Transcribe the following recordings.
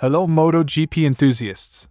Hello MotoGP enthusiasts.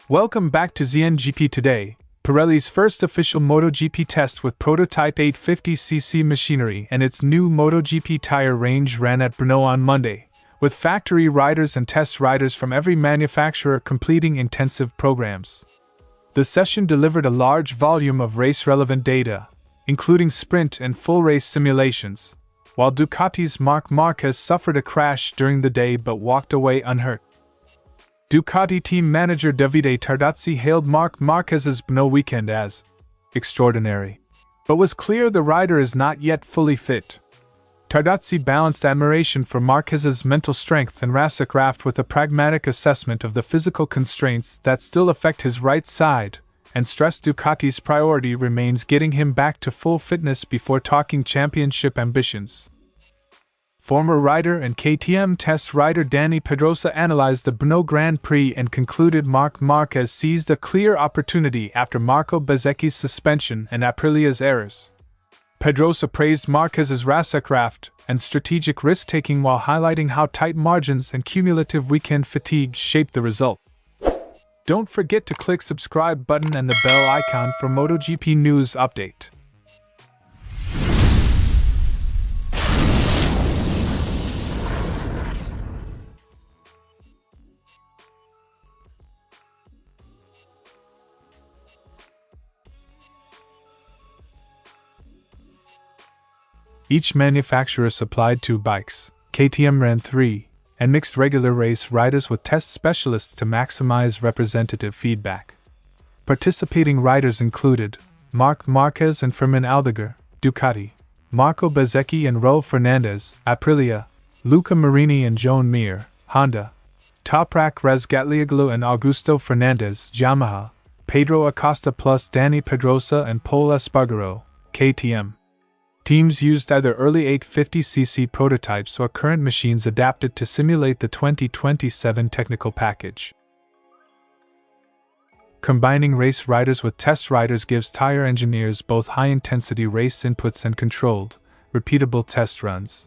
Welcome back to ZNGP Today, Pirelli's first official MotoGP test with prototype 850cc machinery and its new MotoGP tire range ran at Brno on Monday, with factory riders and test riders from every manufacturer completing intensive programs. The session delivered a large volume of race-relevant data, including sprint and full race simulations, while Ducati's Marquez suffered a crash during the day but walked away unhurt. Ducati team manager Davide Tardozzi hailed Marquez's Brno weekend as extraordinary, but was clear the rider is not yet fully fit. Tardozzi balanced admiration for Marquez's mental strength and racecraft with a pragmatic assessment of the physical constraints that still affect his right side, and stressed Ducati's priority remains getting him back to full fitness before talking championship ambitions. Former rider and KTM test rider Pedrosa analyzed the Brno Grand Prix and concluded Marquez seized a clear opportunity after Marco Bezzecchi's suspension and Aprilia's errors. Pedrosa praised Marquez's racecraft and strategic risk-taking while highlighting how tight margins and cumulative weekend fatigue shaped the result. Don't forget to click subscribe button and the bell icon for MotoGP news update. Each manufacturer supplied 2 bikes. KTM ran 3, and mixed regular race riders with test specialists to maximize representative feedback. Participating riders included Marquez and Fermin Aldeguer, Ducati, Marco Bezzecchi and Raul Fernandez, Aprilia, Luca Marini and Joan Mir, Honda, Toprak Razgatlioglu and Augusto Fernandez, Yamaha, Pedro Acosta plus Dani Pedrosa and Pol Espargaro, KTM. Teams used either early 850cc prototypes or current machines adapted to simulate the 2027 technical package. Combining race riders with test riders gives tire engineers both high-intensity race inputs and controlled, repeatable test runs.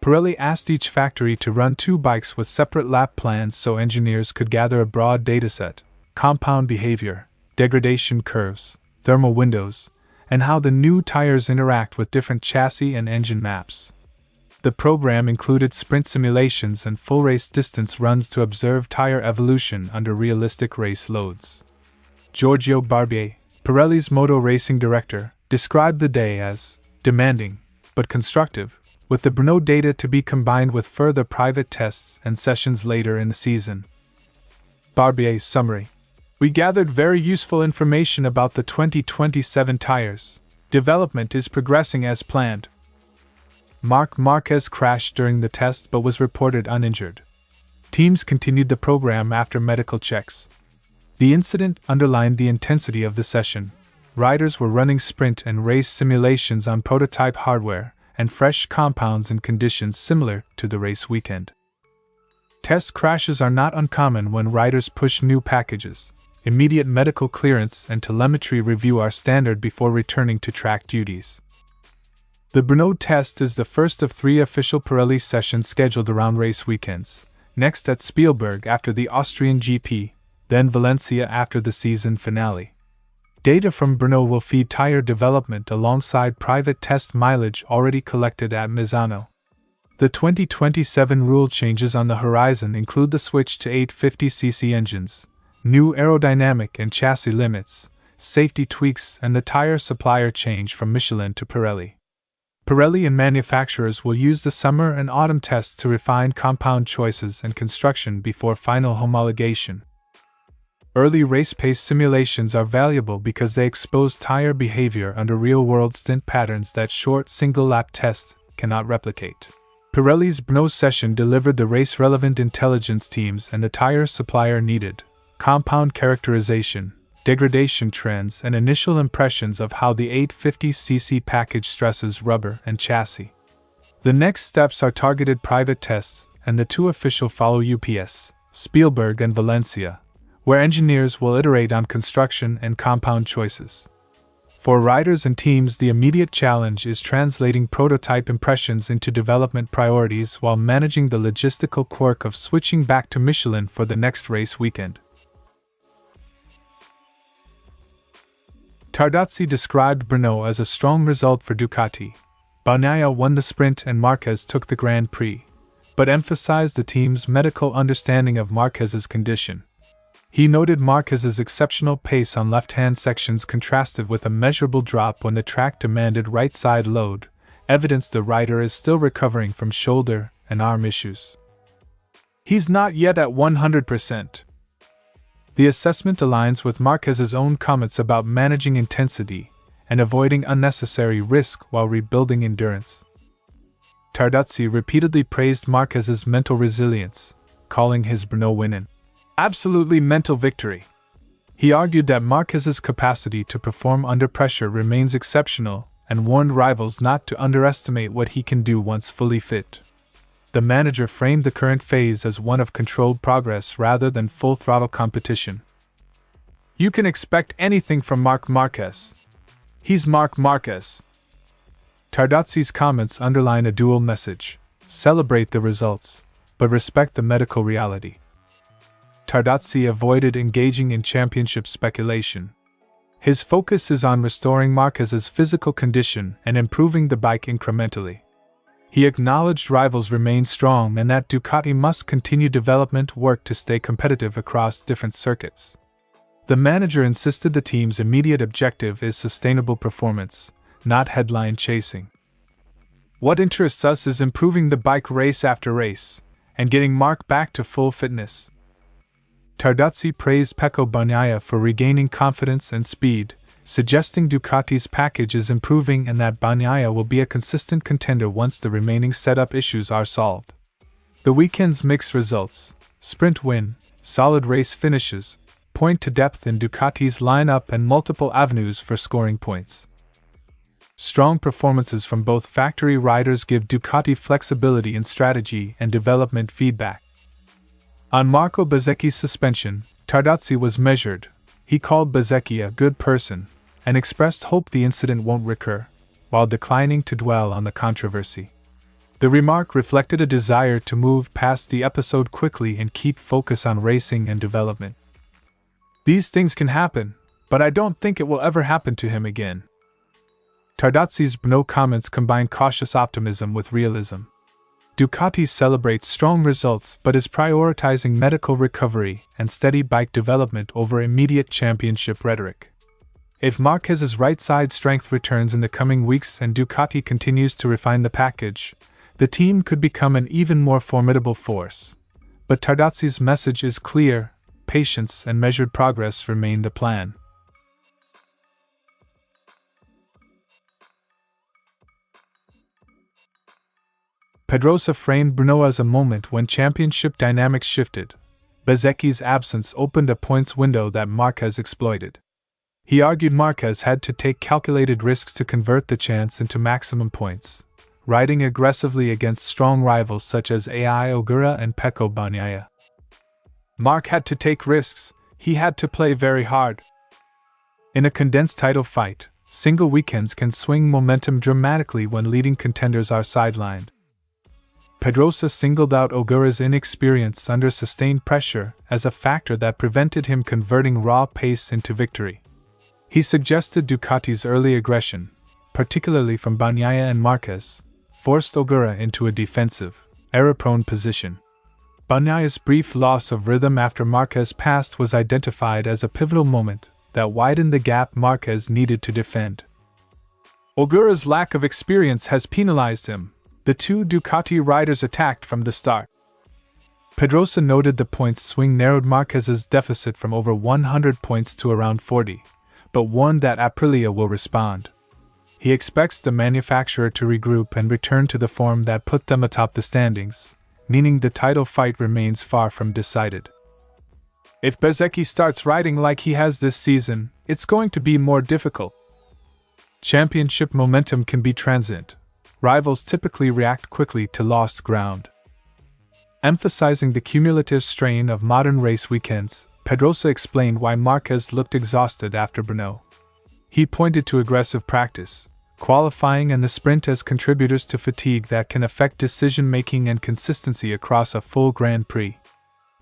Pirelli asked each factory to run 2 bikes with separate lap plans so engineers could gather a broad dataset, compound behavior, degradation curves, thermal windows, and how the new tires interact with different chassis and engine maps. The program included sprint simulations and full race distance runs to observe tire evolution under realistic race loads. Giorgio Barbier, Pirelli's moto racing director, described the day as demanding, but constructive, with the Brno data to be combined with further private tests and sessions later in the season. Barbier's summary: we gathered very useful information about the 2027 tires. Development is progressing as planned. Marquez crashed during the test but was reported uninjured. Teams continued the program after medical checks. The incident underlined the intensity of the session. Riders were running sprint and race simulations on prototype hardware and fresh compounds in conditions similar to the race weekend. Test crashes are not uncommon when riders push new packages. Immediate medical clearance and telemetry review are standard before returning to track duties. The Brno test is the first of 3 official Pirelli sessions scheduled around race weekends, next at Spielberg after the Austrian GP, then Valencia after the season finale. Data from Brno will feed tire development alongside private test mileage already collected at Misano. The 2027 rule changes on the horizon include the switch to 850cc engines, new aerodynamic and chassis limits, safety tweaks and the tire supplier change from Michelin to Pirelli. Pirelli and manufacturers will use the summer and autumn tests to refine compound choices and construction before final homologation. Early race pace simulations are valuable because they expose tire behavior under real-world stint patterns that short single-lap tests cannot replicate. Pirelli's Brno session delivered the race-relevant intelligence teams and the tire supplier needed: compound characterization, degradation trends and initial impressions of how the 850cc package stresses rubber and chassis. The next steps are targeted private tests, and the 2 official follow UPS, Spielberg and Valencia, where engineers will iterate on construction and compound choices. For riders and teams, the immediate challenge is translating prototype impressions into development priorities while managing the logistical quirk of switching back to Michelin for the next race weekend. Tardozzi described Brno as a strong result for Ducati. Bagnaia won the sprint and Marquez took the Grand Prix, but emphasized the team's medical understanding of Marquez's condition. He noted Marquez's exceptional pace on left-hand sections contrasted with a measurable drop when the track demanded right-side load, evidence the rider is still recovering from shoulder and arm issues. He's not yet at 100%. The assessment aligns with Marquez's own comments about managing intensity and avoiding unnecessary risk while rebuilding endurance. Tardozzi repeatedly praised Marquez's mental resilience, calling his Brno win an absolutely mental victory. He argued that Marquez's capacity to perform under pressure remains exceptional and warned rivals not to underestimate what he can do once fully fit. The manager framed the current phase as one of controlled progress rather than full-throttle competition. "You can expect anything from Marc Marquez. He's Marc Marquez." Tardozzi's comments underline a dual message: celebrate the results, but respect the medical reality. Tardozzi avoided engaging in championship speculation. His focus is on restoring Marquez's physical condition and improving the bike incrementally. He acknowledged rivals remain strong and that Ducati must continue development work to stay competitive across different circuits. The manager insisted the team's immediate objective is sustainable performance, not headline chasing. "What interests us is improving the bike race after race, and getting Marc back to full fitness." Tardozzi praised Pecco Bagnaia for regaining confidence and speed, suggesting Ducati's package is improving and that Bagnaia will be a consistent contender once the remaining setup issues are solved. The weekend's mixed results, sprint win, solid race finishes, point to depth in Ducati's lineup and multiple avenues for scoring points. Strong performances from both factory riders give Ducati flexibility in strategy and development feedback. On Marco Bezzecchi's suspension, Tardozzi was measured. He called Bezzecchi a good person and expressed hope the incident won't recur, while declining to dwell on the controversy. The remark reflected a desire to move past the episode quickly and keep focus on racing and development. "These things can happen, but I don't think it will ever happen to him again." Tardozzi's Brno comments combine cautious optimism with realism. Ducati celebrates strong results but is prioritizing medical recovery and steady bike development over immediate championship rhetoric. If Marquez's right-side strength returns in the coming weeks and Ducati continues to refine the package, the team could become an even more formidable force. But Tardozzi's message is clear: patience and measured progress remain the plan. Pedrosa framed Brno as a moment when championship dynamics shifted. Bezzecchi's absence opened a points window that Marquez exploited. He argued Marquez had to take calculated risks to convert the chance into maximum points, riding aggressively against strong rivals such as Ai Ogura and Pecco Bagnaia. Marc had to take risks, he had to play very hard. In a condensed title fight, single weekends can swing momentum dramatically when leading contenders are sidelined. Pedrosa singled out Ogura's inexperience under sustained pressure as a factor that prevented him converting raw pace into victory. He suggested Ducati's early aggression, particularly from Bagnaia and Marquez, forced Ogura into a defensive, error-prone position. Bagnaia's brief loss of rhythm after Marquez passed was identified as a pivotal moment that widened the gap Marquez needed to defend. Ogura's lack of experience has penalized him. The two Ducati riders attacked from the start. Pedrosa noted the points swing narrowed Marquez's deficit from over 100 points to around 40, but warned that Aprilia will respond. He expects the manufacturer to regroup and return to the form that put them atop the standings, meaning the title fight remains far from decided. If Bezzecchi starts riding like he has this season, it's going to be more difficult. Championship momentum can be transient. Rivals typically react quickly to lost ground. Emphasizing the cumulative strain of modern race weekends, Pedrosa explained why Marquez looked exhausted after Brno. He pointed to aggressive practice, qualifying, and the sprint as contributors to fatigue that can affect decision-making and consistency across a full Grand Prix.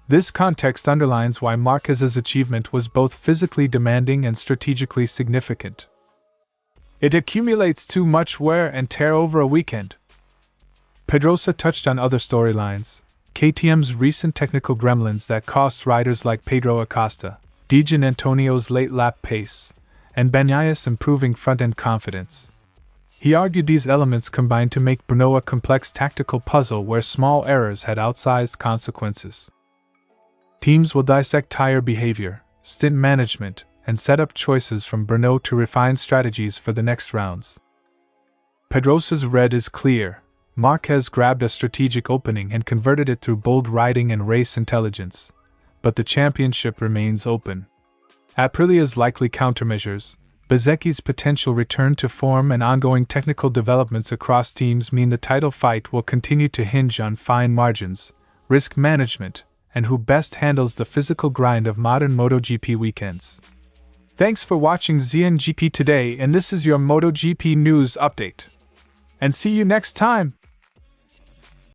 This context underlines why Márquez's achievement was both physically demanding and strategically significant. It accumulates too much wear and tear over a weekend. Pedrosa touched on other storylines: KTM's recent technical gremlins that cost riders like Pedro Acosta, Di Giannantonio's late lap pace, and Bagnaia improving front-end confidence. He argued these elements combined to make Brno a complex tactical puzzle where small errors had outsized consequences. Teams will dissect tire behavior, stint management, and setup choices from Brno to refine strategies for the next rounds. Pedrosa's red is clear. Marquez grabbed a strategic opening and converted it through bold riding and race intelligence. But the championship remains open. Aprilia's likely countermeasures, Bezecchi's potential return to form, and ongoing technical developments across teams mean the title fight will continue to hinge on fine margins, risk management, and who best handles the physical grind of modern MotoGP weekends. Thanks for watching ZNGP Today, and this is your MotoGP news update. And see you next time!